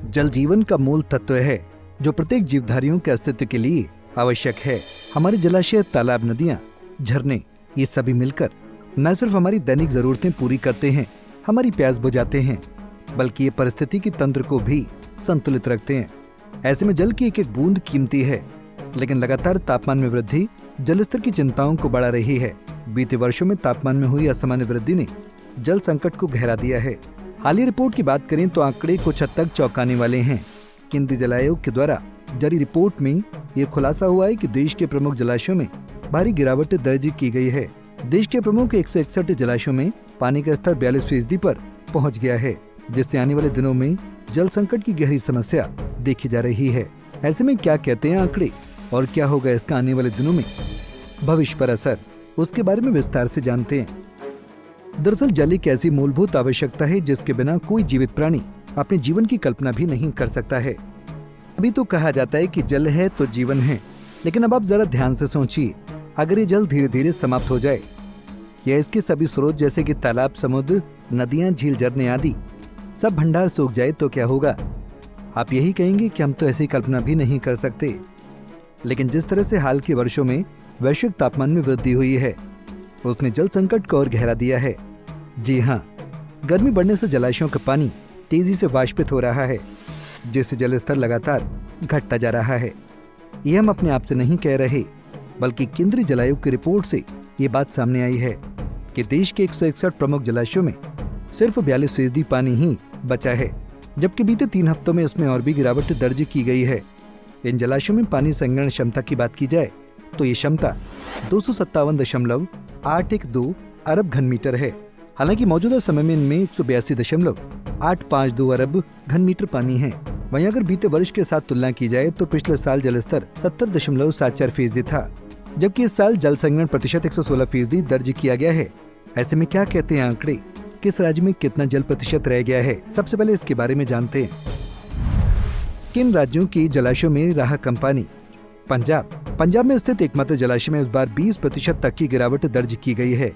जल जीवन का मूल तत्व है जो प्रत्येक जीवधारियों के अस्तित्व के लिए आवश्यक है। हमारे जलाशय, तालाब, नदियां, झरने ये सभी मिलकर न सिर्फ हमारी दैनिक जरूरतें पूरी करते हैं, हमारी प्यास बुझाते हैं, बल्कि ये परिस्थिति की तंत्र को भी संतुलित रखते हैं। ऐसे में जल की एक एक बूंद कीमती है, लेकिन लगातार तापमान में वृद्धि जलस्तर की चिंताओं को बढ़ा रही है। बीते वर्षों में तापमान में हुई असामान्य वृद्धि ने जल संकट को गहरा दिया है। हालिया रिपोर्ट की बात करें तो आंकड़े कुछ हद तक चौंकाने वाले हैं। केंद्रीय जल आयोग के द्वारा जारी रिपोर्ट में ये खुलासा हुआ है कि देश के प्रमुख जलाशयों में भारी गिरावट दर्ज की गई है। देश के प्रमुख 161 जलाशयों में पानी का स्तर 42% पर पहुंच गया है, जिससे आने वाले दिनों में जल संकट की गहरी समस्या देखी जा रही है। ऐसे में क्या कहते हैं आंकड़े और क्या होगा इसका आने वाले दिनों में भविष्य पर असर, उसके बारे में विस्तार से जानते हैं। दरअसल जल एक ऐसी मूलभूत आवश्यकता है जिसके बिना कोई जीवित प्राणी अपने जीवन की कल्पना भी नहीं कर सकता है। अभी तो कहा जाता है कि जल है तो जीवन है, लेकिन अब आप जरा ध्यान से सोचिए, अगर ये जल धीरे धीरे समाप्त हो जाए या इसके सभी स्रोत जैसे कि तालाब, समुद्र, नदियां, झील, झरने आदि सब भंडार सूख जाए तो क्या होगा? आप यही कहेंगे कि हम तो ऐसी कल्पना भी नहीं कर सकते। लेकिन जिस तरह से हाल के वर्षों में वैश्विक तापमान में वृद्धि हुई है, उसने जल संकट को और गहरा दिया है। जी हाँ, गर्मी बढ़ने से जलाशयों का पानी तेजी से वाष्पित हो रहा है, जिससे जल स्तर लगातार घटता जा रहा है। ये हम अपने आप से नहीं कह रहे, बल्कि केंद्रीय जल आयोग की रिपोर्ट से ये बात सामने आई है कि देश के 161 प्रमुख जलाशयों में सिर्फ 42% पानी ही बचा है, जबकि बीते 3 हफ्तों में इसमें और भी गिरावट दर्ज की गई है। इन जलाशयों में पानी संग्रहण क्षमता की बात की जाए तो ये क्षमता 257.812 अरब घन मीटर है। हालांकि मौजूदा समय में इनमें 182.852 अरब घन मीटर पानी है। वहीं अगर बीते वर्ष के साथ तुलना की जाए तो पिछले साल जल स्तर 70.74% था, जबकि इस साल जल संग्रहण प्रतिशत 116% दर्ज किया गया है। ऐसे में क्या कहते हैं आंकड़े, किस राज्य में कितना जल प्रतिशत रह गया है? सबसे पहले इसके बारे में जानते हैं। किन राज्यों की जलाशयों में रहा कम पानी? पंजाब में स्थित एकमात्र जलाशय में इस बार 20% तक की गिरावट दर्ज की गई है,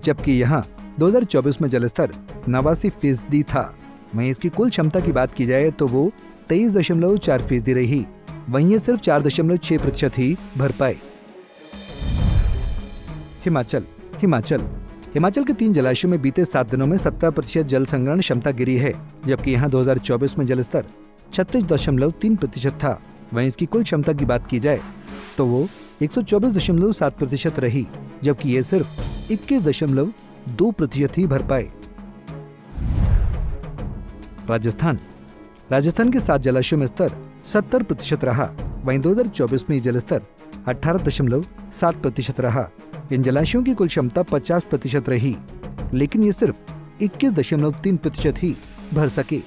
जबकि यहाँ 2024 में जलस्तर 89% था। वहीं इसकी कुल क्षमता की बात की जाए तो वो 23.4% रही। वहीं ये सिर्फ 4.6% ही भर पाए। हिमाचल के 3 जलाशयों में बीते 7 दिनों में 70% जल संग्रहण क्षमता गिरी है, जबकि यहाँ 2024 में जलस्तर 36.3% था। वहीं इसकी कुल क्षमता की बात की जाए तो वो 124.7% रही, जबकि ये सिर्फ 21.2% ही भर पाए। राजस्थान के 7 जलाशयों में स्तर 70% रहा। वहीं 2024 में जलस्तर 18.7% रहा। इन जलाशयों की कुल क्षमता 50% रही, लेकिन ये सिर्फ 21.3% ही भर सके।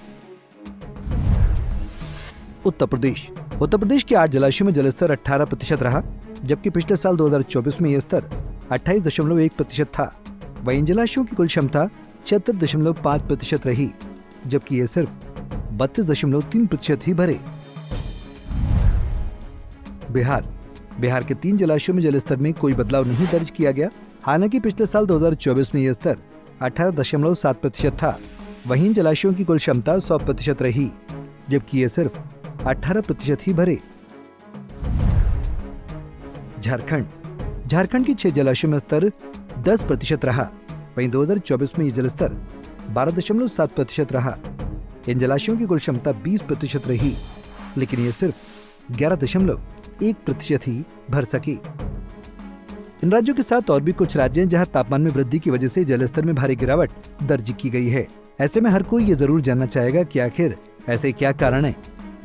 उत्तर प्रदेश के 8 जलाशयों में जलस्तर 18% रहा, जबकि पिछले साल 2024 में यह स्तर 28.1% था। वहीं इन जलाशयों की कुल क्षमता 76.5% रही, जबकि यह सिर्फ 32.3% ही भरे। बिहार के 3 जलाशयों में जलस्तर में कोई बदलाव नहीं दर्ज किया गया। हालांकि पिछले साल 2024 में यह स्तर 18.7% था। वहीं इन जलाशयों की कुल क्षमता 100% रही, जबकि यह सिर्फ 18% ही भरे। झारखंड की 6 जलाशयों में स्तर 10% रहा। वहीं 2024 में यह जलस्तर 12.7% रहा। इन जलाशयों की कुल क्षमता 20% रही, लेकिन यह सिर्फ 11.1% ही भर सकी। इन राज्यों के साथ और भी कुछ राज्य हैं जहां तापमान में वृद्धि की वजह से जलस्तर में भारी गिरावट दर्ज की गई है। ऐसे में हर कोई ये जरूर जानना चाहेगा कि आखिर ऐसे क्या कारण है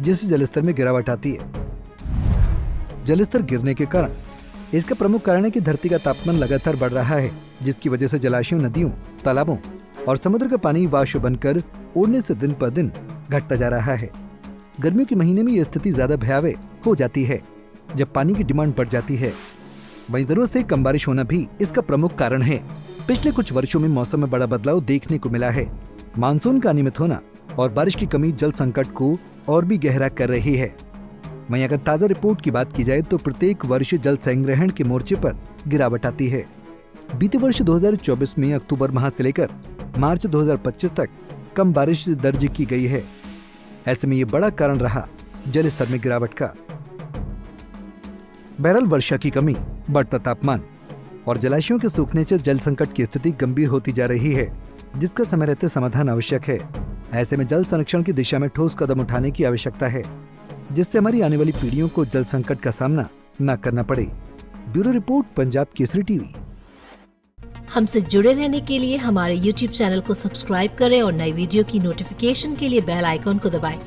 जिससे जलस्तर में गिरावट आती है। जलस्तर गिरने के कारण, इसका प्रमुख कारण है कि धरती का तापमान लगातार बढ़ रहा है, जिसकी वजह से जलाशयों, नदियों, तालाबों और समुद्र का पानी वाष्प बनकर उड़ने से दिन पर दिन घटता जा रहा है। गर्मियों के महीने में यह स्थिति ज्यादा भयावह हो जाती है, जब पानी की डिमांड बढ़ जाती है। वहीं जरूरत से कम बारिश होना भी इसका प्रमुख कारण है। पिछले कुछ वर्षों में मौसम में बड़ा बदलाव देखने को मिला है। मानसून का अनियमित होना और बारिश की कमी जल संकट को और भी गहरा कर रही है। वहीं अगर ताजा रिपोर्ट की बात की जाए तो प्रत्येक वर्ष जल संग्रहण के मोर्चे पर गिरावट आती है। बीते वर्ष 2024 में अक्टूबर माह से लेकर मार्च 2025 तक कम बारिश दर्ज की गई है। ऐसे में ये बड़ा कारण रहा जल स्तर में गिरावट का। बहरहाल वर्षा की कमी, बढ़ता तापमान और जलाशयों के सूखने से जल संकट की स्थिति गंभीर होती जा रही है, जिसका समय रहते समाधान आवश्यक है। ऐसे में जल संरक्षण की दिशा में ठोस कदम उठाने की आवश्यकता है, जिससे हमारी आने वाली पीढ़ियों को जल संकट का सामना न करना पड़े। Bureau report, Punjab Kesari TV. हमसे जुड़े रहने के लिए हमारे YouTube चैनल को सब्सक्राइब करें और नई वीडियो की नोटिफिकेशन के लिए बेल आइकॉन को दबाएं।